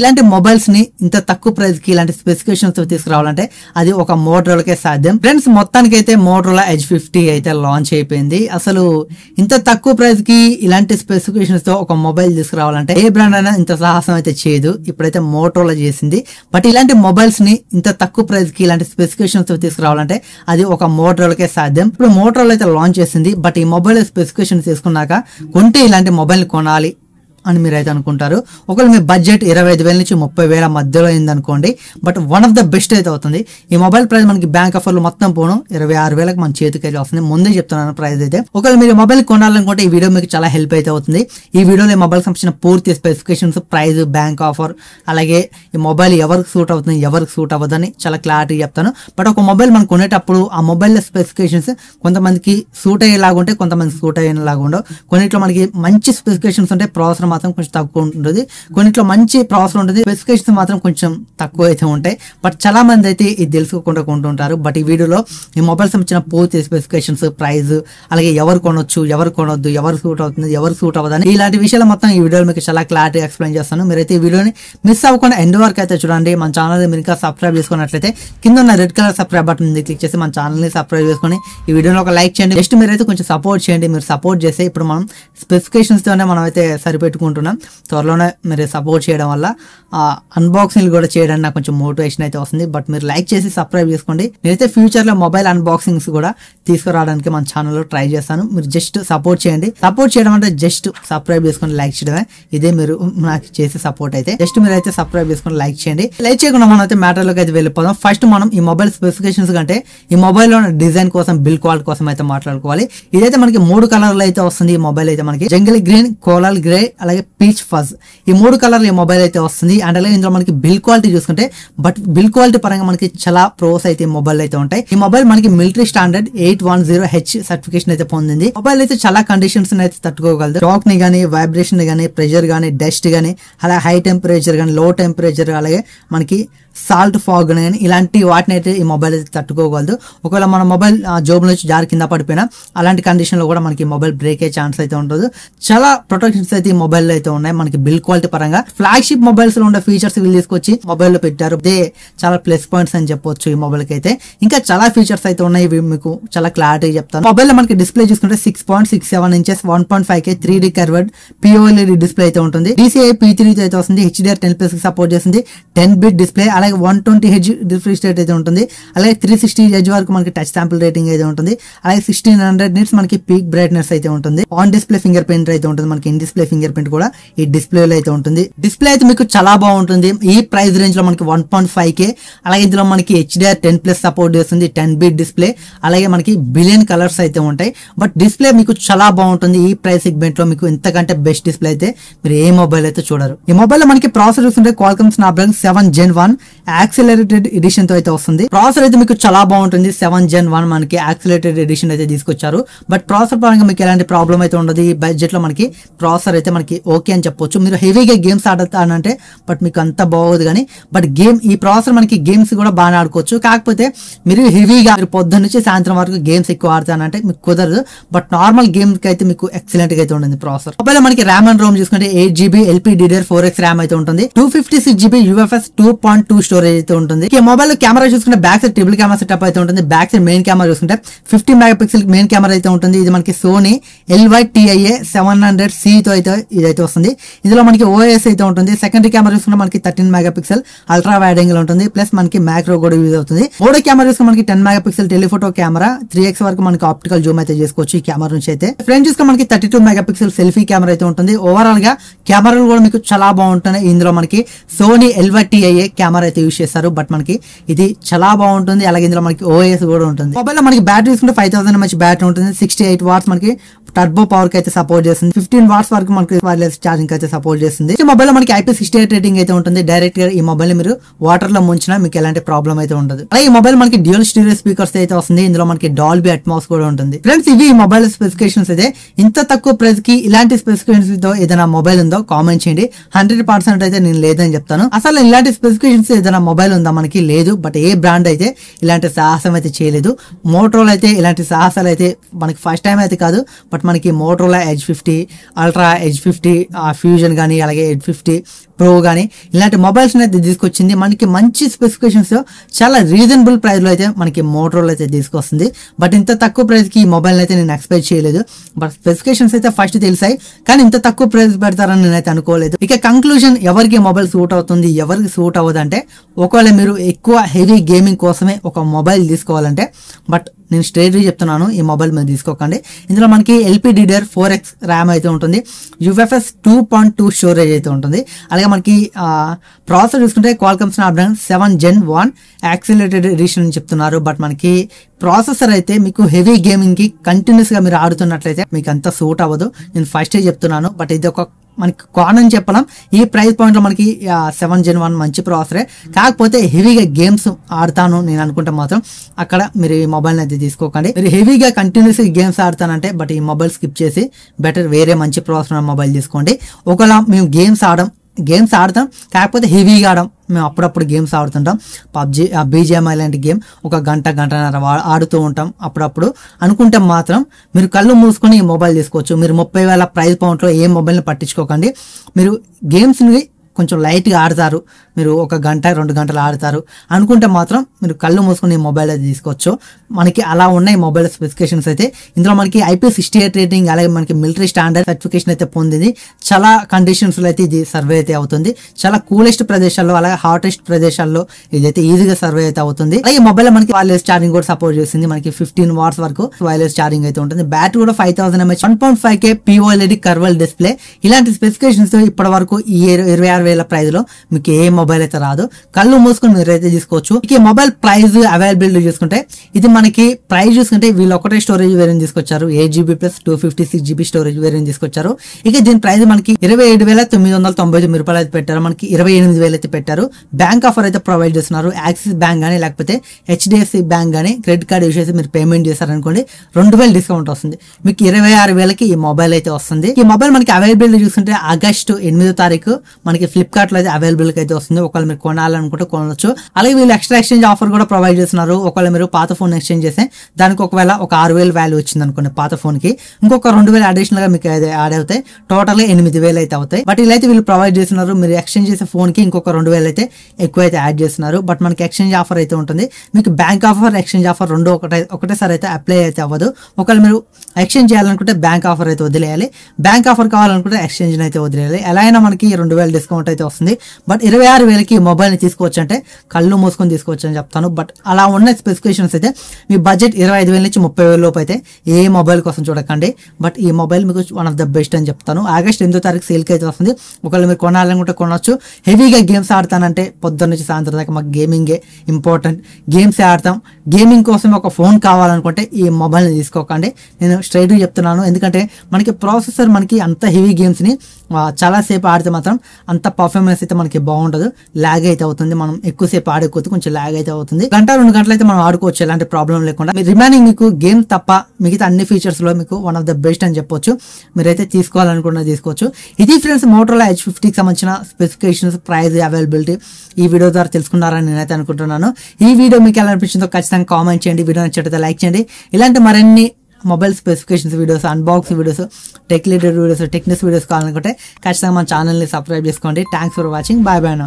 ఇలాంటి మొబైల్స్ ని ఇంత తక్కువ ప్రైస్ కి ఇలాంటి స్పెసిఫికేషన్స్ తో తీసుకురావాలంటే అది ఒక మోటరోలాకే సాధ్యం. ఫ్రెండ్స్, మొత్తానికి అయితే మోటరోలా Edge 50 అయితే లాంచ్ అయిపోయింది. అసలు ఇంత తక్కువ ప్రైస్ కి ఇలాంటి స్పెసిఫికేషన్స్ తో ఒక మొబైల్ తీసుకురావాలంటే ఏ బ్రాండ్ అయినా ఇంత సాహసం అయితే చేయదు. ఇప్పుడైతే మోటరోలా చేసింది. బట్ ఇలాంటి మొబైల్స్ ని ఇంత తక్కువ ప్రైస్ కి ఇలాంటి స్పెసిఫికేషన్స్ తో తీసుకురావాలంటే అది ఒక మోటరోలాకే సాధ్యం. ఇప్పుడు మోటరోలా అయితే లాంచ్ చేసింది. బట్ ఈ మొబైల్ స్పెసిఫికేషన్ తీసుకున్నాక కొంటే ఇలాంటి మొబైల్ కొనాలి అని మీరైతే అనుకుంటారు. ఒకవేళ మీ బడ్జెట్ 25,000 నుంచి 30,000 మధ్యలో అయింది అనుకోండి. But one of the best అయితే అవుతుంది. ఈ మొబైల్ ప్రైస్ మనకి బ్యాంక్ ఆఫర్లు మొత్తం పోను 26,000కి మన చేతికి అయితే వస్తుంది. ముందే చెప్తున్నాను ప్రైస్ అయితే. ఒకవేళ మీరు మొబైల్ కొనాలనుకుంటే ఈ వీడియో మీకు చాలా హెల్ప్ అయితే అవుతుంది. ఈ వీడియోలో ఈ మొబైల్ సంబంధించిన పూర్తి స్పెసిఫికేషన్స్, ప్రైస్, బ్యాంక్ ఆఫర్, అలాగే ఈ మొబైల్ ఎవరికి సూట్ అవుతుంది, ఎవరికి సూట్ అవ్వదని చాలా క్లారిటీ చెప్తాను. బట్ ఒక మొబైల్ మనం కొనేటప్పుడు ఆ మొబైల్ స్పెసిఫికేషన్స్ కొంతమందికి సూట్ అయ్యేలాగా ఉంటాయి, కొంతమందికి సూట్ అయ్యేలాగా ఉండవు. కొన్నిట్లో మనకి మంచి స్పెసిఫికేషన్స్ ఉంటాయి, ప్రాసెసర్ మాత్రం కొంచెం తక్కువ ఉంటుంది. కొన్నిట్లో మంచి ప్రాసెసర్ ఉంటుంది, స్పెసిఫికేషన్స్ మాత్రం కొంచెం తక్కువ అయితే ఉంటాయి. బట్ చాలా మంది అయితే ఇది తెలుసుకోకుండా కొంటుంటారు. బట్ ఈ వీడియోలో ఈ మొబైల్ సంబంధించిన పూర్తి స్పెసిఫికేషన్స్, ప్రైస్, అలాగే ఎవరు కొనొచ్చు, ఎవరు కొనొద్దు, ఎవరు సూట్ అవుతుంది, ఎవరు సూట్ అవ్వదని ఇలాంటి విషయాలు మొత్తం ఈ వీడియోలో మీకు చాలా క్లారిటీ ఎక్స్ప్లెయిన్ చేస్తాను. మీరైతే ఈ వీడియోని మిస్ అవ్వకుండా ఎండ్ వరకు అయితే చూడండి. మన ఛానల్ మీరు ఇంకా సబ్స్క్రైబ్ చేసుకున్నట్లయితే కింద ఉన్న రెడ్ కలర్ సబ్స్క్రైబ్ బటన్ మీద క్లిక్ చేసి మన ఛానల్ ని సబ్స్క్రైబ్ చేసుకుని ఈ వీడియోలో ఒక లైక్ చేయండి. జస్ట్ మీరైతే కొంచెం సపోర్ట్ చేయండి. మీరు సపోర్ట్ చేస్తే ఇప్పుడు మనం స్పెసిఫికేషన్స్ తోనే మనం అయితే సరిపెట్టుకుంటున్నాం. త్వరలోనే మీరు సపోర్ట్ చేయడం వల్ల అన్బాక్సింగ్ కూడా చేయడానికి నాకు కొంచెం మోటివేషన్ అయితే వస్తుంది. బట్ మీరు లైక్ చేసి సబ్స్క్రైబ్ చేసుకోండి. నేనైతే ఫ్యూచర్ లో మొబైల్ అన్బాక్సింగ్స్ కూడా తీసుకురావడానికి మన ఛానల్లో ట్రై చేస్తాను. మీరు జస్ట్ సపోర్ట్ చేయండి. సపోర్ట్ చేయడం అంటే జస్ట్ సబ్స్క్రైబ్ చేసుకొని లైక్ చేయడమే. ఇదే మీరు నాకు చేసే సపోర్ట్ అయితే. జస్ట్ మీరు అయితే సబ్స్క్రైబ్ చేసుకొని లైక్ చేయండి. లైక్ చేయకుండా మనం అయితే మ్యాటర్ లోకి అయితే వెళ్ళిపోదాం. ఫస్ట్ మనం ఈ మొబైల్ స్పెసిఫికేషన్స్ కంటే ఈ మొబైల్ లో డిజైన్ కోసం, బిల్ క్వాలిటీ కోసం అయితే మాట్లాడుకోవాలి. ఇదైతే మనకి 3 కలర్లు అయితే వస్తుంది. ఈ మొబైల్ అయితే మనకి జంగిల్ గ్రీన్, కోలాల్ గ్రే, అలాగే పీచ్ ఫజ్, ఈ 3 కలర్లు ఈ మొబైల్ అయితే వస్తుంది. అండ్ అలాగే ఇందులో మనకి బిల్ క్వాలిటీ చూసుకుంటే, బట్ బిల్ క్వాలిటీ పరంగా మనకి చాలా ప్రోస్ అయితే ఈ మొబైల్ అయితే ఉంటాయి. ఈ మొబైల్ మనకి మిలిటరీ స్టాండర్డ్ 810H సర్టిఫికేషన్ అయితే పొందింది. మొబైల్ అయితే చాలా కండిషన్స్ అయితే తట్టుకోగలదు. షాక్ ని గానీ, వైబ్రేషన్ గానీ, ప్రెషర్ గానీ, డస్ట్ గానీ, అలాగే హై టెంపరేచర్ గానీ, లో టెంపరేచర్, అలాగే మనకి సాల్ట్ ఫాగ్ కానీ ఇలాంటి వాటిని అయితే ఈ మొబైల్ అయితే తట్టుకోగలదు. ఒకవేళ మన మొబైల్ జోబు నుంచి జారి కింద పడిపోయినా అలాంటి కండిషన్ లో కూడా మనకి మొబైల్ బ్రేక్ అయ్యే ఛాన్స్ అయితే ఉంటుంది. చాలా ప్రొటెక్షన్స్ అయితే ఈ మొబైల్ అయితే ఉన్నాయి. మనకి బిల్ క్వాలిటీ పరంగా ఫ్లాగ్షిప్ మొబైల్స్ లో ఉండే ఫీచర్స్ వీళ్ళు తీసుకొచ్చి మొబైల్ లో పెట్టారు. ఇదే చాలా ప్లస్ పాయింట్స్ అని చెప్పొచ్చు ఈ మొబైల్ కి అయితే. ఇంకా చాలా ఫీచర్స్ అయితే ఉన్నాయి. ఇవి మీకు చాలా క్లారిటీ చెప్తాను. మొబైల్ లో మనకి డిస్ప్లే చూసుకుంటే 6.67 inches 1.5K 3D curved POLED display అయితే ఉంటుంది. DCI P3 అయితే వస్తుంది. HDR 10+ కి సపోర్ట్ చేస్తుంది. 10-bit డిస్ప్లే, అలాగే 120Hz రిఫ్రెష్ రేట్ అయితే ఉంటుంది. అలాగే 360Hz వరకు మనకి టచ్ శాంపుల్ రేటింగ్ అయితే ఉంటుంది. అలాగే 1600 nits మనకి పీక్ బ్రైట్నెస్ అయితే ఉంటుంది. ఆన్ డిస్ప్లే ఫింగర్ ప్రింట్ అయితే ఉంటుంది. మనకి ఇన్ డిస్ప్లే ఫింగర్ ప్రింట్ కూడా ఈ డిస్ప్లే లో అయితే ఉంటుంది. డిస్ప్లే అయితే మీకు చాలా బాగుంటుంది. ఈ ప్రైస్ రేంజ్ లో మనకి 1.5K, అలాగే ఇందులో మనకి HDR 10+ సపోర్ట్ చేస్తుంది. 10-bit డిస్ప్లే, అలాగే మనకి బిలియన్ కలర్స్ అయితే ఉంటాయి. బట్ డిస్ప్లే మీకు చాలా బాగుంటుంది. ఈ ప్రైస్ సెగ్మెంట్ లో మీకు ఇంతకంటే బెస్ట్ డిస్ప్లే అయితే మీరు ఏ మొబైల్ అయితే చూడరు. ఈ మొబైల్ లో మనకి ప్రాసెసర్ చూస్తుంటే Qualcomm Snapdragon 7 Gen 1 accelerated edition తో అయితే వస్తుంది. ప్రాసెసర్ అయితే మీకు చాలా బాగుంటుంది. 7 Gen 1 మనకి యాక్సిలరేటెడ్ ఎడిషన్ అయితే తీసుకొచ్చారు. బట్ ప్రాసెసర్ పరంగా మీకు ఎలాంటి ప్రాబ్లం అయితే ఉండదు. ఈ బడ్జెట్ లో మనకి ప్రాసెసర్ అయితే మనకి ఓకే అని చెప్పొచ్చు. మీరు హెవీగా గేమ్స్ ఆడతానంటే బట్ మీకు అంత బాగోదు కానీ, బట్ ఈ ప్రాసెసర్ మనకి గేమ్స్ కూడా బాగా ఆడుకోవచ్చు. కాకపోతే మీరు హెవీగా మీరు పొద్దున్న నుంచి సాయంత్రం వరకు గేమ్స్ ఎక్కువ ఆడతానంటే మీకు కుదరదు. బట్ నార్మల్ గేమ్ కి అయితే మీకు ఎక్సలెంట్ గా అయితే ఉంటుంది ప్రాసెసర్. మొబైల్ మనకి ర్యామ్ అండ్ రోమ్ చూసుకుంటే 8GB LPDDR4X ర్యామ్ అయితే ఉంటుంది. 256GB UFS 2.2 స్టోరేజ్ అయితే ఉంటుంది. ఈ మొబైల్ కెమెరా చూసుకుంటే back side triple camera setup అయితే ఉంటుంది. బ్యాక్ సైడ్ మెయిన్ కెమెరా చూసుకుంటే 50 మెగాపిక్సెల్ మెయిన్ కెమెరా అయితే ఉంటుంది. ఇది మనకి సోనీ LY-TIA 700C తో అయితే ఇదైతే వస్తుంది. ఇందులో మనకి OIS అయితే ఉంటుంది. సెకండరీ కెమెరా చూసుకుంటే మనకి 13 మెగాపిక్సెల్ అల్ట్రా వైడ్ యాంగిల్ ఉంటుంది. ప్లస్ మనకి మ్యాక్రో కూడా యూజ్ అవుతుంది. మూడో కెమెరా చూసుకుంటే మనకి 10 మెగాపిక్సెల్ టెలిఫోటో కెమెరా, 3x వరకు మనకి ఆప్టికల్ జూమ్ అయితే చేసుకోవచ్చు ఈ కెమెరా నుంచి అయితే. ఫ్రంట్ చూసుకుంటే మనకి 32 మెగాపిక్సెల్ సెల్ఫీ కెమెరా అయితే ఉంటుంది. ఓవరాల్ గా కెమెరాలు కూడా మీకు చాలా బాగుంటున్నాయి. ఇందులో మనకి సోనీ LY-TIA కెమెరా అయితే యూజ్ చేస్తారు. బట్ మనకి ఇది చాలా బాగుంటుంది. అలాగే ఇందులో మనకి OIS కూడా ఉంటుంది. మొబైల్ లో మనకి బ్యాటరీ చూసుకుంటే 5000 mAh బ్యాటరీ ఉంటుంది. 68 వాట్స్ మనకి టర్బో పవర్ కి అయితే సపోర్ట్ చేస్తుంది. 15 వాట్స్ వరకు మనకి వైర్లెస్ ఛార్జింగ్ అయితే సపోర్ట్ చేస్తుంది. ఈ మొబైల్ లో మనకి IP68 రేటింగ్ అయితే ఉంటుంది. డైరెక్ట్ గా ఈ మొబైల్ మీరు వాటర్ లో ముంచినా మీకు ఎలాంటి ప్రాబ్లం అయితే ఉండదు. అలాగే ఈ మొబైల్ మనకి డ్యూయల్ స్టీరియో స్పీకర్స్ అయితే వస్తుంది. ఇందులో మనకి డాల్బీ అట్మాస్ కూడా ఉంటుంది. ఫ్రెండ్స్, ఇవి ఈ మొబైల్ స్పెసిఫికేషన్స్ అయితే. ఇంత తక్కువ ప్రైస్ కి ఇలాంటి స్పెసిఫికేషన్స్ తో ఏదైనా మొబైల్ ఉందో కామెంట్ చేయండి. 100% అయితే నేను లేదని చెప్తాను. అసలు ఇలాంటి స్పెసిఫికేషన్స్ ఏదైనా మొబైల్ ఉందా మనకి? లేదు. బట్ ఏ బ్రాండ్ అయితే ఇలాంటి సాహసం అయితే చేయలేదు. మోటరోలా అయితే ఇలాంటి సాహసాలు అయితే మనకి ఫస్ట్ టైం అయితే కాదు. బట్ మనకి Motorola Edge 50, ultra Edge 50 fusion కానీ, అలాగే Edge 50 ప్రో కానీ ఇలాంటి మొబైల్స్ అయితే తీసుకొచ్చింది. మనకి మంచి స్పెసిఫికేషన్స్ చాలా రీజనబుల్ ప్రైస్ లో అయితే మనకి మోటరోలా అయితే తీసుకొస్తుంది. బట్ ఇంత తక్కువ ప్రైస్ కి ఈ మొబైల్ అయితే నేను ఎక్స్పెక్ట్ చేయలేదు. బట్ స్పెసిఫికేషన్స్ అయితే ఫస్ట్ తెలిసాయి, కానీ ఇంత తక్కువ ప్రైస్ పెడతారని నేనైతే అనుకోలేదు. ఇక కంక్లూజన్ ఎవరికి మొబైల్ సూట్ అవుతుంది, ఎవరికి సూట్ అవ్వదు అంటే, ఒకవేళ మీరు ఎక్కువ హెవీ గేమింగ్ కోసమే ఒక మొబైల్ తీసుకోవాలంటే, బట్ నేను స్ట్రైట్గా చెప్తున్నాను, ఈ మొబైల్ మీరు తీసుకోకండి. ఇందులో మనకి LPDDR 4X ర్యామ్ అయితే ఉంటుంది, UFS 2.2 స్టోరేజ్ అయితే ఉంటుంది. అలాగే మనకి ప్రాసెసర్ చూసుకుంటే Qualcomm Snapdragon 7 Gen 1 accelerated edition అని చెప్తున్నారు. బట్ మనకి ప్రాసెసర్ అయితే మీకు హెవీ గేమింగ్ కి కంటిన్యూస్ గా మీరు ఆడుతున్నట్లయితే మీకు అంత సూట్ అవ్వదు, నేను ఫస్టే చెప్తున్నాను. బట్ ఇది ఒక మనకి కాన్ అని చెప్పలేం. ఈ ప్రైస్ పాయింట్ లో మనకి 7 Gen 1 మంచి ప్రాసెసరే, కాకపోతే హెవీగా గేమ్స్ ఆడతాను నేను అనుకుంటే మాత్రం అక్కడ మీరు ఈ మొబైల్ అయితే తీసుకోకండి. మీరు హెవీగా కంటిన్యూస్ గేమ్స్ ఆడతానంటే బట్ ఈ మొబైల్ స్కిప్ చేసి బెటర్ వేరే మంచి ప్రాసెసర్ మొబైల్ తీసుకోండి. ఒకవేళ మేము గేమ్స్ ఆడతాం, కాకపోతే హెవీగా మేము అప్పుడప్పుడు గేమ్స్ ఆడుతుంటాం. PUBG, BGMI లాంటి గేమ్ ఒక గంటన్నర ఆడుతూ ఉంటాం అప్పుడప్పుడు అనుకుంటే మాత్రం మీరు కళ్ళు మూసుకొని ఈ మొబైల్ తీసుకోవచ్చు. మీరు 30,000 ప్రైస్ పాయింట్లో ఏ మొబైల్ని పట్టించుకోకండి. మీరు గేమ్స్ని కొంచెం లైట్గా ఆడతారు, మీరు 1 గంట 2 గంటలు ఆడతారు అనుకుంటే మాత్రం మీరు కళ్ళు మూసుకుని ఈ మొబైల్ అయితే తీసుకోవచ్చు. మనకి అలా ఉన్నాయి మొబైల్ స్పెసిఫికేషన్స్ అయితే. ఇందులో మనకి IP68 రేటింగ్, అలాగే మనకి మిలిటరీ స్టాండర్డ్ సర్టిఫికేషన్ అయితే పొందింది. చాలా కండిషన్స్లో అయితే ఇది సర్వే అయితే అవుతుంది. చాలా కూలెస్ట్ ప్రదేశాల్లో, అలాగే హాటెస్ట్ ప్రదేశాల్లో ఇదైతే ఈజీగా సర్వే అయితే అవుతుంది. అలాగే మొబైల్ మనకి వైర్లెస్ ఛార్జింగ్ కూడా సపోర్ట్ చేసింది. మనకి 15 వాట్స్ వరకు వైర్లెస్ ఛార్జింగ్ అయితే ఉంటుంది. బ్యాటరీ కూడా 5000 mAh, 1.5K POLED కర్వల్ డిస్ప్లే. ఇలాంటి స్పెసిఫికేషన్స్ ఇప్పటి వరకు ఈ 26,000 ప్రైస్ లో మీకు ఏ మొబైల్ అయితే రాదు. కళ్ళు మూసుకొని మీరైతే తీసుకోవచ్చు. ఈ మొబైల్ ప్రైస్ అవైలబిలిటీ చూసుకుంటే, ఇది మనకి ప్రైస్ చూసుకుంటే వీళ్ళు ఒకటే స్టోరేజ్ వేరియంట్ తీసుకొచ్చారు, 8GB plus 256GB storage variant తీసుకొచ్చారు. ఇక దీని ప్రైస్ మనకి 27,999 రూపాయలు అయితే పెట్టారు. మనకి 28,000 అయితే పెట్టారు. బ్యాంక్ ఆఫర్ అయితే ప్రొవైడ్ చేస్తున్నారు. యాక్సిస్ బ్యాంక్ గానీ లేకపోతే HDFC బ్యాంక్ గానీ క్రెడిట్ కార్డ్ యూస్ చేసి మీరు పేమెంట్ చేశారనుకోండి 2,000 డిస్కౌంట్ వస్తుంది. మీకు 26,000కి ఈ మొబైల్ అయితే వస్తుంది. ఈ మొబైల్ మనకి అవైలబిలిటీ చూసుకుంటే ఆగస్టు 8వ తారీఖు మనకి ఫ్లిప్కార్ట్ లో అయితే అవైలబుల్ అయితే వస్తుంది. ఒకవేళ మీరు కొనాలనుకుంటే కొనవచ్చు. అలాగే వీళ్ళు ఎక్స్ట్రా ఎక్స్చేంజ్ ఆఫర్ కూడా ప్రొవైడ్ చేస్తున్నారు. ఒకవేళ మీరు పాత ఫోన్ ఎక్స్చేంజ్ చేస్తే దానికి ఒకవేళ ఒక 6,000 వాల్యూ వచ్చింది అనుకోండి పాత ఫోన్ కి, ఇంకొక 2,000 అడిషనల్ గా మీకు యాడ్ అవుతాయి. టోటల్ గా 8,000 అయితే అవుతాయి. బట్ ఇలా అయితే వీళ్ళు ప్రొవైడ్ చేస్తున్నారు. మీరు ఎక్స్చేంజ్ చేసే ఫోన్ కి ఇంకొక 2,000 అయితే ఎక్కువ అయితే యాడ్ చేస్తున్నారు. బట్ మనకి ఎక్స్చేంజ్ ఆఫర్ అయితే ఉంటుంది. మీకు బ్యాంక్ ఆఫర్, ఎక్స్చేంజ్ ఆఫర్ రెండు ఒకటేసారి అయితే అప్లై అయితే అవ్వదు. ఒకవేళ మీరు ఎక్స్చేంజ్ చేయాలనుకుంటే బ్యాంక్ ఆఫర్ అయితే వదిలేయాలి, బ్యాంక్ ఆఫర్ కావాలనుకుంటే ఎక్స్చేంజ్ అయితే వదిలేయాలి. ఎలా అయినా మనకి 2,000 డిస్కౌంట్ అయితే వస్తుంది. బట్ 26,000కి మొబైల్ ని తీసుకోవచ్చు అంటే కళ్ళు మూసుకొని తీసుకోవచ్చు అని చెప్తాను. బట్ అలా ఉన్న స్పెసిఫికేషన్స్ అయితే మీ బడ్జెట్ 25,000 నుంచి 30,000 లోపు అయితే ఏ మొబైల్ కోసం చూడకండి. బట్ ఈ మొబైల్ మీకు వన్ ఆఫ్ ద బెస్ట్ అని చెప్తాను. ఆగస్ట్ 8వ తారీఖు సేల్కి అయితే వస్తుంది. ఒకవేళ మీరు కొనాలనుకుంటే కొనవచ్చు. హెవీగా గేమ్స్ ఆడతానంటే పొద్దున్న నుంచి సాయంత్రం దాకా మాకు గేమింగే ఇంపార్టెంట్, గేమ్స్ ఆడతాం, గేమింగ్ కోసం ఒక ఫోన్ కావాలనుకుంటే ఈ మొబైల్ని తీసుకోకండి. నేను స్ట్రైట్గా చెప్తున్నాను. ఎందుకంటే మనకి ప్రాసెసర్ మనకి అంత హెవీ గేమ్స్ని చాలాసేపు ఆడితే మాత్రం అంత పర్ఫార్మెన్స్ అయితే మనకి బాగుండదు, లాగ్ అయితే అవుతుంది. మనం ఎక్కువసేపు ఆడుకోవచ్చు, కొంచెం లాగ్ అయితే అవుతుంది. 1-2 గంటలు అయితే మనం ఆడుకోవచ్చు ఎలాంటి ప్రాబ్లం లేకుండా. రిమైనింగ్ మీకు గేమ్ తప్ప మిగతా అన్ని ఫీచర్స్ లో మీకు వన్ ఆఫ్ ద బెస్ట్ అని చెప్పొచ్చు. మీరైతే తీసుకోవాలనుకున్నా తీసుకోవచ్చు. ఇది ఫ్రెండ్స్ మోటరోలా H50కి సంబంధించిన స్పెసిఫికేషన్స్, ప్రైస్, అవైలబిలిటీ ఈ వీడియో ద్వారా తెలుసుకున్నారని నేనైతే అనుకుంటున్నాను. ఈ వీడియో మీకు ఎలా అనిపించిందో ఖచ్చితంగా కామెంట్ చేయండి. వీడియో నచ్చితే లైక్ చేయండి. ఇలాంటి మరిన్ని mobile specifications videos, unbox videos, tech related videos, techniques videos కావాలనుకుంటే ఖచ్చితంగా మన ఛానల్ని సబ్స్క్రైబ్ చేసుకోండి. Thanks for watching. Bye bye now.